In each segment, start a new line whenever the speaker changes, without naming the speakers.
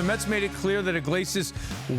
The Mets made it clear that Iglesias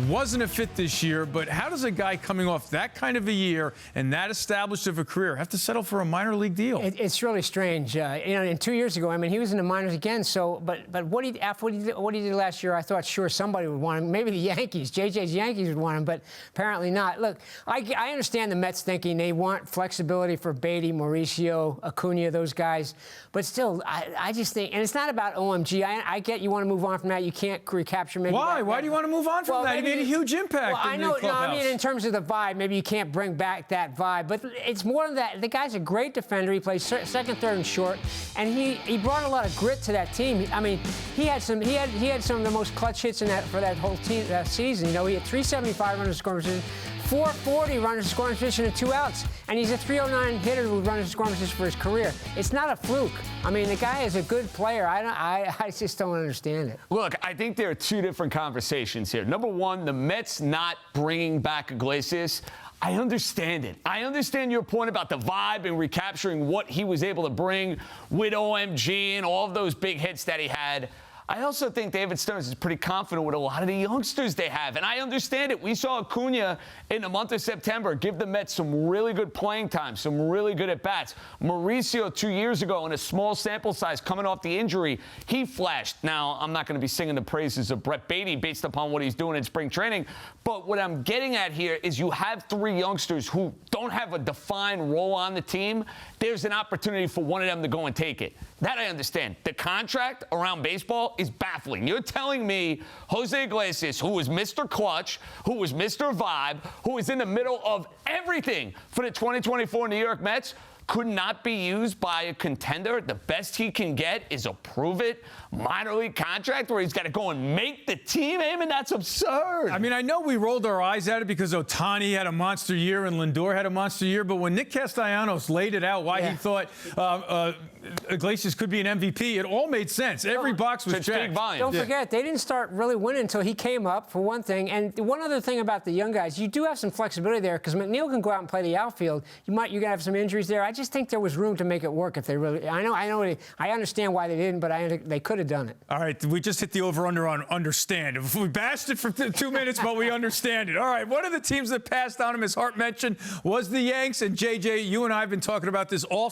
wasn't a fit this year, but how does a guy coming off that kind of a year and that established of a career have to settle for a minor league deal?
It's really strange. And 2 years ago, I mean, he was in the minors again. So, but after what he did last year, I thought sure somebody would want him. Maybe the Yankees, JJ's Yankees would want him, but apparently not. Look, I understand the Mets thinking they want flexibility for Beatty, Mauricio, Acuna, those guys, but still, I just think, and it's not about OMG. I get you want to move on from that. You can't recapture maybe.
Why? Why do you want to move on from that? He made a huge impact.
Well, I know. No, I mean, in terms of the vibe, maybe you can't bring back that vibe. But it's more than that. The guy's a great defender. He plays second, third, and short, and he brought a lot of grit to that team. I mean, he had some of the most clutch hits for that whole team that season. You know, he had 375 runners scoring position, 440 runners scoring position, and 2 outs. And he's a 309 hitter who runs scoring position for his career. It's not a fluke. I mean, the guy is a good player. I just don't understand it.
Look, I think there are two different conversations here. Number one, the Mets not bringing back Iglesias. I understand it. I understand your point about the vibe and recapturing what he was able to bring with OMG and all of those big hits that he had. I also think David Stearns is pretty confident with a lot of the youngsters they have, and I understand it. We saw Acuna in the month of September give the Mets some really good playing time, some really good at-bats. Mauricio 2 years ago in a small sample size coming off the injury, he flashed. Now, I'm not going to be singing the praises of Brett Beatty based upon what he's doing in spring training, but what I'm getting at here is you have 3 youngsters who don't have a defined role on the team. There's an opportunity for one of them to go and take it. That I understand. The contract around baseball is baffling. You're telling me Jose Iglesias, who was Mr. Clutch, who was Mr. Vibe, who was in the middle of everything for the 2024 New York Mets, could not be used by a contender. The best he can get is a prove-it minor league contract where he's got to go and make the team. Eamon, that's absurd.
I mean, I know we rolled our eyes at it because Ohtani had a monster year and Lindor had a monster year, but when Nick Castellanos laid it out why he thought Iglesias could be an MVP, it all made sense. Every box was checked.
Don't forget, they didn't start really winning until he came up, for one thing. And one other thing about the young guys, you do have some flexibility there because McNeil can go out and play the outfield. You're going to have some injuries there. I just think there was room to make it work if they really. I understand why they didn't, but they could have done it.
All right, we just hit the over/under on understand. If we bashed it for 2 minutes, but we understand it. All right, one of the teams that passed on him, as Hart mentioned, was the Yanks. And JJ, you and I have been talking about this all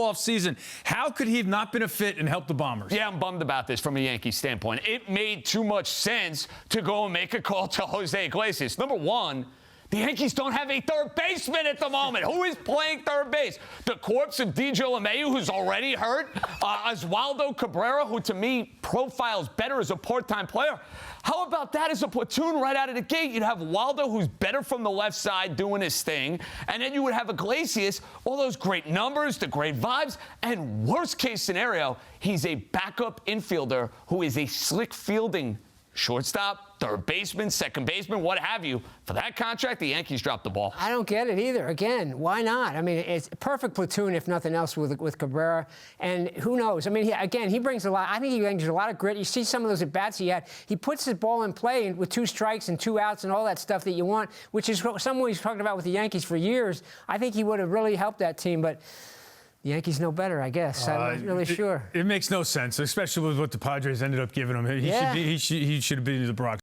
off season. How could he have not been a fit and helped the Bombers?
Yeah, I'm bummed about this from a Yankee standpoint. It made too much sense to go and make a call to Jose Iglesias. Number one, the Yankees don't have a third baseman at the moment. Who is playing third base? The corpse of DJ LeMahieu, who's already hurt. Oswaldo Cabrera, who to me profiles better as a part-time player. How about that as a platoon right out of the gate? You'd have Waldo, who's better from the left side doing his thing. And then you would have Iglesias, all those great numbers, the great vibes. And worst case scenario, he's a backup infielder who is a slick fielding shortstop, third baseman, second baseman, what have you. For that contract, the Yankees dropped the ball.
I don't get it either. Again, why not? I mean, it's a perfect platoon, if nothing else, with Cabrera. And who knows? I mean, he brings a lot. I think he brings a lot of grit. You see some of those at-bats he had. He puts his ball in play with 2 strikes and 2 outs and all that stuff that you want, which is someone he's talked about with the Yankees for years. I think he would have really helped that team, but the Yankees know better, I guess. I'm not really sure.
It makes no sense, especially with what the Padres ended up giving him. He should have been to the Bronx.